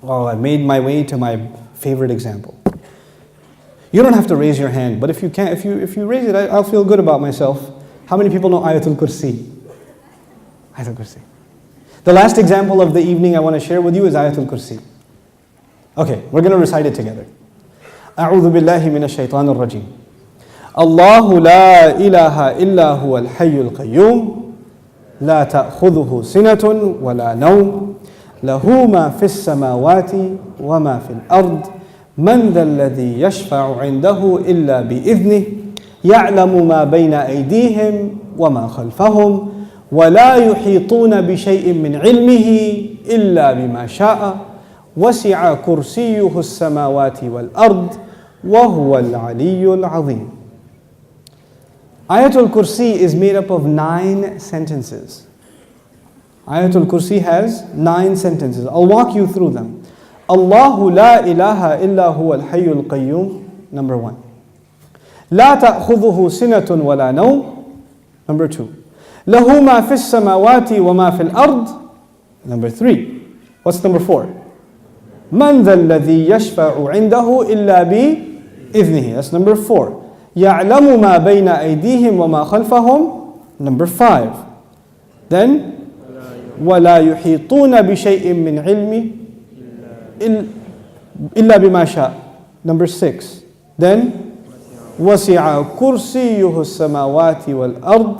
Oh, I made my way to my favorite example. You don't have to raise your hand, but if you can, if you raise it, I'll feel good about myself. How many people know Ayatul Kursi? Ayatul Kursi. The last example of the evening I want to share with you is Ayatul Kursi. Okay, we're going to recite it together. أعوذ بالله من الشيطان الرجيم. الله لا إله إلا هو الحي القيوم لا تأخذه سنة ولا نوم له ما في السماوات وما في الأرض من ذا الذي يشفع عنده إلا بإذنه يعلم ما بين أيديهم وما خلفهم ولا يحيطون بشيء من علمه إلا بما شاء وسع كرسيه السماوات والأرض وهو العلي العظيم. Ayatul Kursi is made up of 9 sentences. Ayatul Kursi has 9 sentences. I'll walk you through them. Allahu la ilaha illa huwa al-hayyul qayyum, number 1. La ta'khudhuhu sinatun wa la nawm, number 2. Lahu ma fis samawati wa ma fil ard, number 3. What's number 4? Man dha alladhi yashfa'u 'indahu illa bi idhnihi. That's number 4. يَعْلَمُ مَا بَيْنَ أَيْدِيهِمْ وَمَا خَلْفَهُمْ, number 5. Then, وَلَا يُحِيطُونَ بِشَيْءٍ مِّنْ عِلْمِهِ إِلَّا بِمَا شَاءَ, number 6. Then, وَسِعَ كُرْسِيُّهُ السَّمَاوَاتِ وَالْأَرْضِ,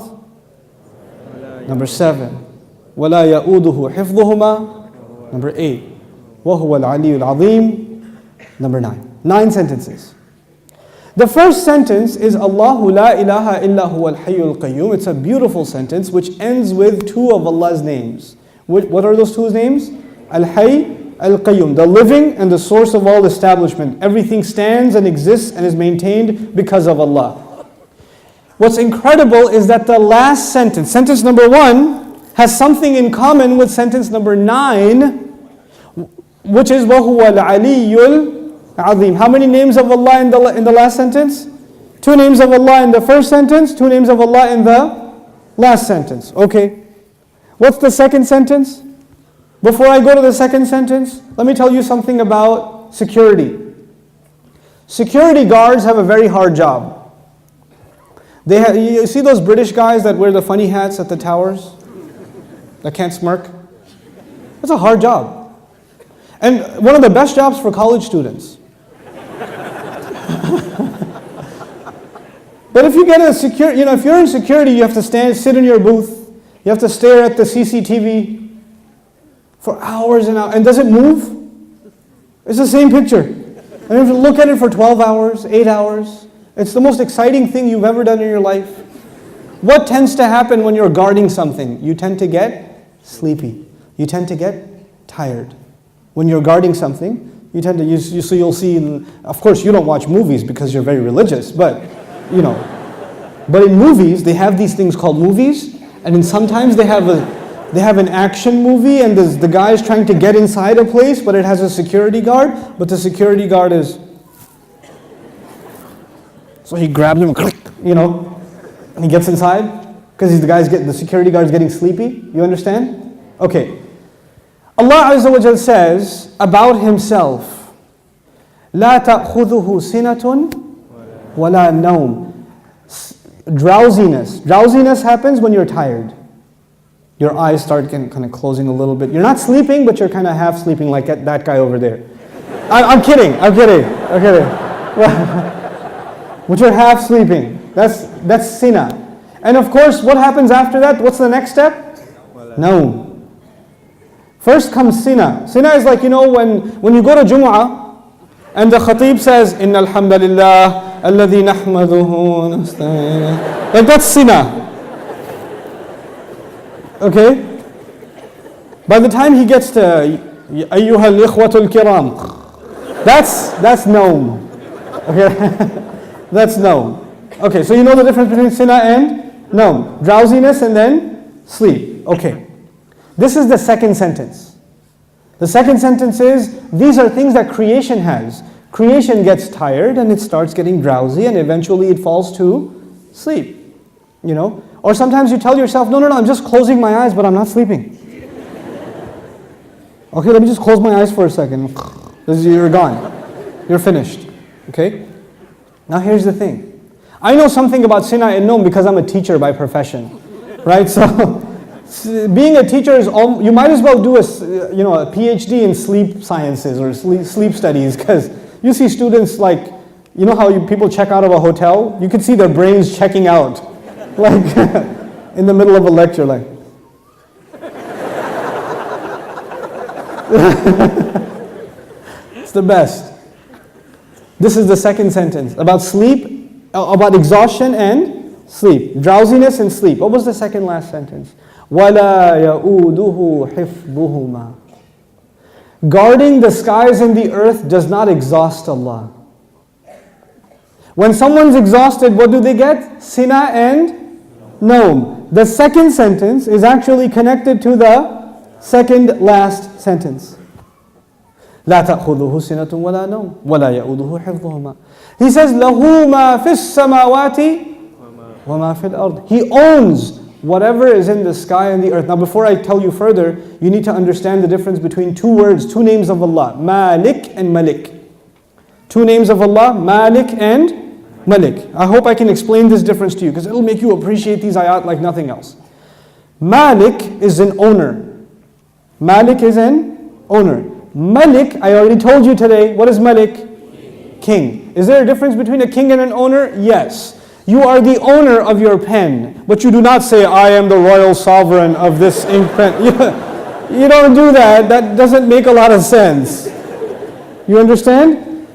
number 7. وَلَا يَؤُودُهُ حِفْظُهُمَا, number 8. وَهُوَ الْعَلِيُّ الْعَظِيمُ, number 9. 9 sentences. The first sentence is Allahu la ilaha illa huwa al-hayyul qayyum. It's a beautiful sentence which ends with 2 of Allah's names. What are those 2 names? Al-Hayy, Al-Qayyum, the living and the source of all establishment. Everything stands and exists and is maintained because of Allah. What's incredible is that the last sentence, sentence number 1, has something in common with sentence number 9, which is وَهُوَ الْعَلِيُّ Azim. How many names of Allah in the last sentence? 2 names of Allah in the first sentence, 2 names of Allah in the last sentence. Okay. What's the second sentence? Before I go to the second sentence, let me tell you something about security. Security guards have a very hard job. You see those British guys that wear the funny hats at the towers? That can't smirk? It's a hard job. And one of the best jobs for college students. But if you get a if you're in security, you have to sit in your booth. You have to stare at the CCTV for hours and hours. And does it move? It's the same picture. And you have to look at it for 12 hours, 8 hours. It's the most exciting thing you've ever done in your life. What tends to happen when you're guarding something? You tend to get sleepy. You tend to get tired. When you're guarding something, you tend to so you'll see. Of course, you don't watch movies because you're very religious, but But in movies, they have these things called movies, and then sometimes they have an action movie, and the guy is trying to get inside a place, but it has a security guard, but the security guard is. So he grabs him, and he gets inside because the security guard is getting sleepy. You understand? Okay. Allah Azza wa Jal says about Himself, لا تأخذه سنة ولا نوم. Drowsiness happens when you're tired. Your eyes start kind of closing a little bit. You're not sleeping, but you're kind of half sleeping like that guy over there. I'm kidding. But you're half sleeping. That's sina. And of course, what happens after that? What's the next step? No. First comes sina. Sina is like, when you go to Jumu'ah, and the khatib says, Inna alhamdulillah, alladhi nahmaduhu nasta'in. Like that's sina. Okay? By the time he gets to Ayyuha al-ikhwatul kiram, that's known. Okay? That's known. Okay, so you know the difference between sina and known. Drowsiness and then sleep. Okay. This is the second sentence. The second sentence is, these are things that creation has. Creation gets tired and it starts getting drowsy and eventually it falls to sleep. Or sometimes you tell yourself, no, I'm just closing my eyes, but I'm not sleeping. Okay, let me just close my eyes for a second. You're gone. You're finished. Okay? Now here's the thing. I know something about Sina and Nom because I'm a teacher by profession. Right? So being a teacher is, you might as well do a PhD in sleep sciences or sleep studies, because you see students like, you know how people check out of a hotel? You can see their brains checking out, like in the middle of a lecture, like. It's the best. This is the second sentence about sleep, about exhaustion and sleep, drowsiness and sleep. What was the second last sentence? وَلَا يَؤُودُهُ حِفْظُهُمَا. Guarding the skies and the earth does not exhaust Allah. When someone's exhausted, what do they get? Sina and Nom. The second sentence is actually connected to the second last sentence. لا تأخذه سنة ولا نوم ولا يؤوده حفظهما. He says له ما في السماوات وما في الأرض. He owns whatever is in the sky and the earth. Now before I tell you further, you need to understand the difference between two words, two names of Allah, Malik and Malik. Two names of Allah, Malik and Malik. I hope I can explain this difference to you, because it'll make you appreciate these ayat like nothing else. Malik is an owner. Malik is an owner. Malik, I already told you today, what is Malik? King. Is there a difference between a king and an owner? Yes. You are the owner of your pen, but you do not say, I am the royal sovereign of this ink pen. You don't do that. That doesn't make a lot of sense. You understand?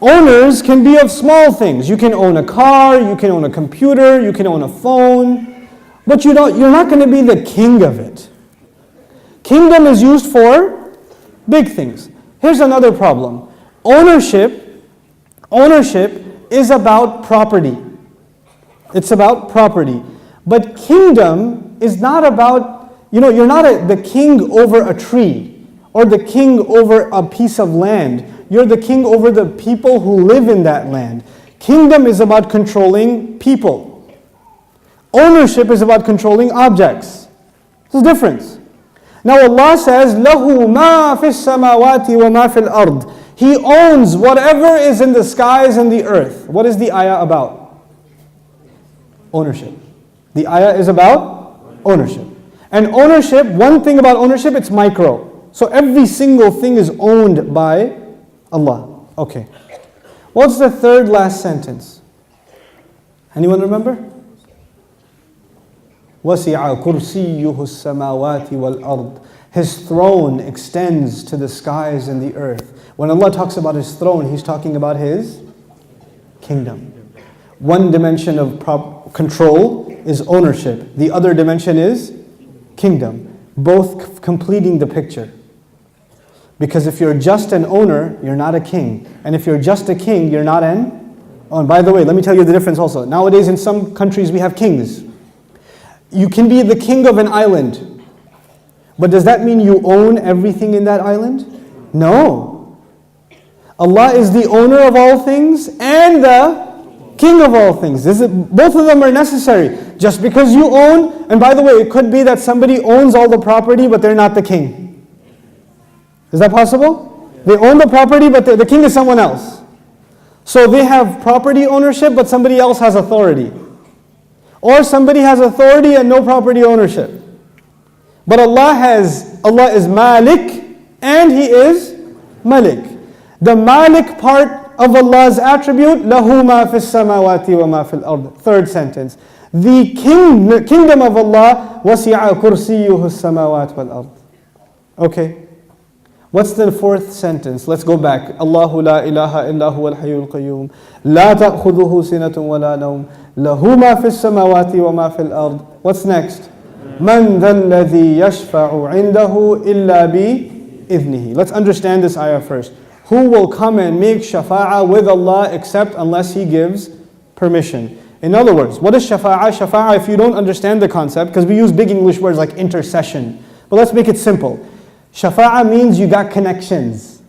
Owners can be of small things. You can own a car, you can own a computer, you can own a phone, but you're not going to be the king of it. Kingdom is used for big things. Here's another problem. Ownership is about property. It's about property. But kingdom is not about, you're not the king over a tree or the king over a piece of land. You're the king over the people who live in that land. Kingdom is about controlling people. Ownership is about controlling objects. There's a difference. Now Allah says, لَهُ مَا فِي السَّمَاوَاتِ وَمَا فِي الْأَرْضِ. He owns whatever is in the skies and the earth. What is the ayah about? Ownership. The ayah is about ownership. And ownership, one thing about ownership, it's micro. So every single thing is owned by Allah. Okay. What's the third last sentence? Anyone remember? وَسِعَ كُرْسِيُّهُ السَّمَاوَاتِ وَالْأَرْضِ. His throne extends to the skies and the earth. When Allah talks about His throne, He's talking about His kingdom. One dimension of control is ownership. The other dimension is kingdom. Both completing the picture. Because if you're just an owner, you're not a king. And if you're just a king, you're not an owner. By the way, let me tell you the difference also. Nowadays in some countries we have kings. You can be the king of an island. But does that mean you own everything in that island? No. Allah is the owner of all things and the king of all things. Both of them are necessary. Just because you own, and by the way, it could be that somebody owns all the property but they're not the king. Is that possible? They own the property but the king is someone else. So they have property ownership but somebody else has authority. Or somebody has authority and no property ownership. But Allah is Malik and He is Malik. The Malik part of Allah's attribute, لَهُ مَا فِي السَّمَاوَاتِ وَمَا فِي الْأَرْضِ. Third sentence. The kingdom of Allah, وَسِعَ كُرْسِيُّهُ السَّمَاوَاتِ وَالْأَرْضِ. Okay. What's the fourth sentence? Let's go back. Allahu la ilaha illa huwa al-hayyul qayyum. La ta'khudhuhu sinatun wa la nawm. Lahu ma fi as-samawati wa ma fi al-ard. What's next? Man dhal ladhi yashfa'u 'indahu illa bi idhnihi. Let's understand this ayah first. Who will come and make shafa'ah with Allah except unless He gives permission? In other words, what is shafa'ah? Shafa'ah, if you don't understand the concept, because we use big English words like intercession. But let's make it simple. Shafa'ah means you got connections.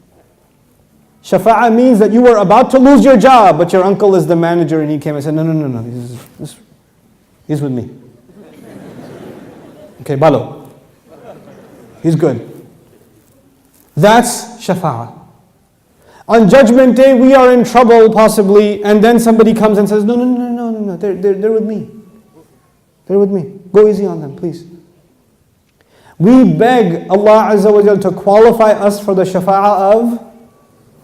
Shafa'ah means that you were about to lose your job, but your uncle is the manager and he came and said, no, he's with me. Okay, Balo. He's good. That's shafa'ah. On Judgment Day, we are in trouble possibly, and then somebody comes and says, no, they're with me. They're with me. Go easy on them, please. We beg Allah Azza wa Jal to qualify us for the shafa'ah of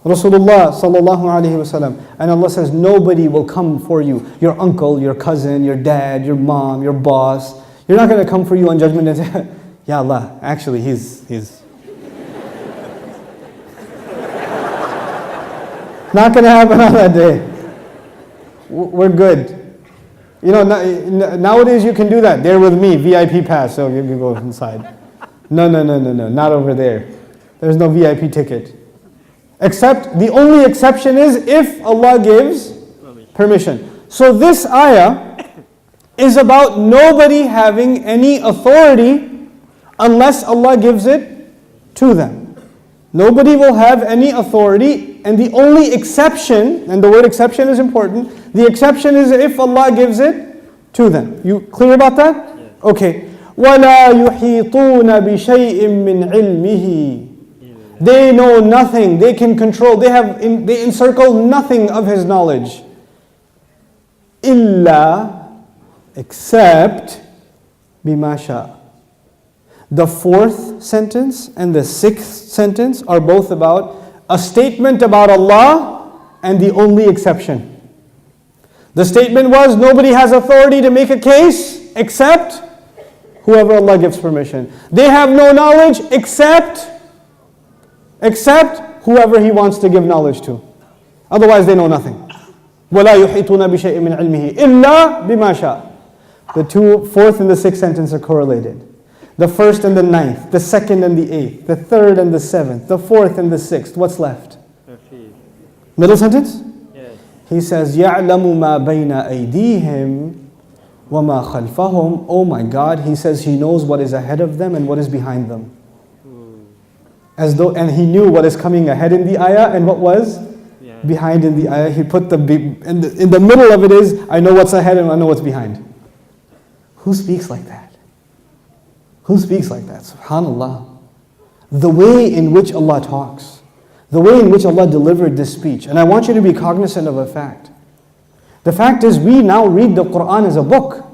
Rasulullah sallallahu alaihi wasallam. And Allah says, nobody will come for you. Your uncle, your cousin, your dad, your mom, your boss. You're not going to come for you on Judgment Day and say, Ya Allah, actually he's not going to happen on that day. We're good. You know, nowadays you can do that. They're with me, VIP pass, so you can go inside. No, not over there. There's no VIP ticket. Except, the only exception is if Allah gives permission. So this ayah is about nobody having any authority unless Allah gives it to them. Nobody will have any authority, and the only exception, and the word exception is important, the exception is if Allah gives it to them. You clear about that? Yes. Okay. وَلَا يُحِيطُونَ بِشَيْءٍ مِّنْ عِلْمِهِ. They know nothing, they can control, they encircle nothing of His knowledge. إِلَّا, except بِمَا شَاءَ. The fourth sentence and the sixth sentence are both about a statement about Allah and the only exception. The statement was, nobody has authority to make a case except whoever Allah gives permission. They have no knowledge except whoever He wants to give knowledge to. Otherwise they know nothing. وَلَا يُحِيطُونَ بِشَيْءٍ مِّنْ عِلْمِهِ إِلَّا بِمَا شَاءَ. The fourth and the sixth sentence are correlated. The first and the ninth, the second and the eighth, the third and the seventh, the fourth and the sixth. What's left? Middle sentence? Yes. He says, يَعْلَمُ مَا بَيْنَ أَيْدِيهِمْ وَمَا خَلْفَهُمْ. Oh my God, He says He knows what is ahead of them and what is behind them. And He knew what is coming ahead in the ayah and what was behind in the ayah. He put in the middle of it is, I know what's ahead and I know what's behind. Who speaks like that? Who speaks like that? SubhanAllah. The way in which Allah talks, the way in which Allah delivered this speech. And I want you to be cognizant of a fact. The fact is, we now read the Qur'an as a book.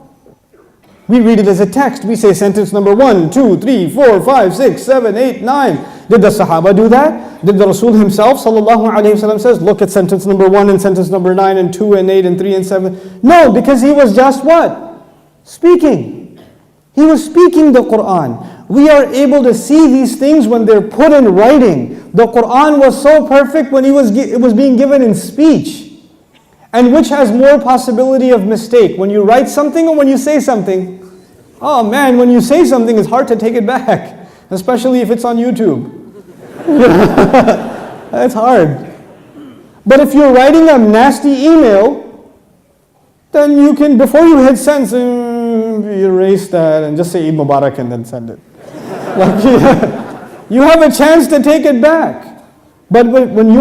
We read it as a text. We say sentence number 1, 2, 3, 4, 5, 6, 7, 8, 9. Did the Sahaba do that? Did the Rasul himself, sallallahu alayhi wasallam, says, look at sentence number 1 and sentence number 9 and 2 and 8 and 3 and 7? No, because he was just what? Speaking. He was speaking the Qur'an. We are able to see these things when they're put in writing. The Qur'an was so perfect when it was being given in speech. And which has more possibility of mistake? When you write something or when you say something? Oh man, when you say something, it's hard to take it back. Especially if it's on YouTube. That's hard. But if you're writing a nasty email, then you can, before you hit send, erase that and just say Eid Mubarak and then send it. You have a chance to take it back. But when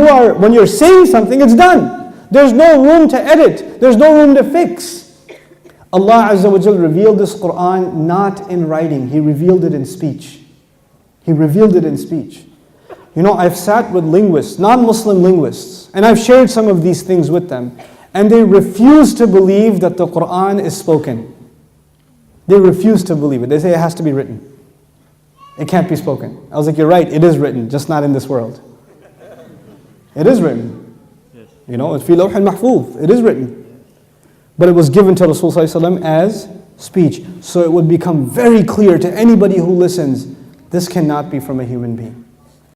you're saying something, it's done. There's no room to edit. There's no room to fix. Allah Azza wa Jal revealed this Qur'an not in writing. He revealed it in speech. He revealed it in speech. You know, I've sat with linguists, non-Muslim linguists, and I've shared some of these things with them, and they refuse to believe that the Qur'an is spoken. They refuse to believe it. They say it has to be written. It can't be spoken. I was like, you're right, it is written, just not in this world. It is written. You know, it's fi lawh al-mahfuz. It is written. But it was given to Rasulullah as speech. So it would become very clear to anybody who listens, this cannot be from a human being.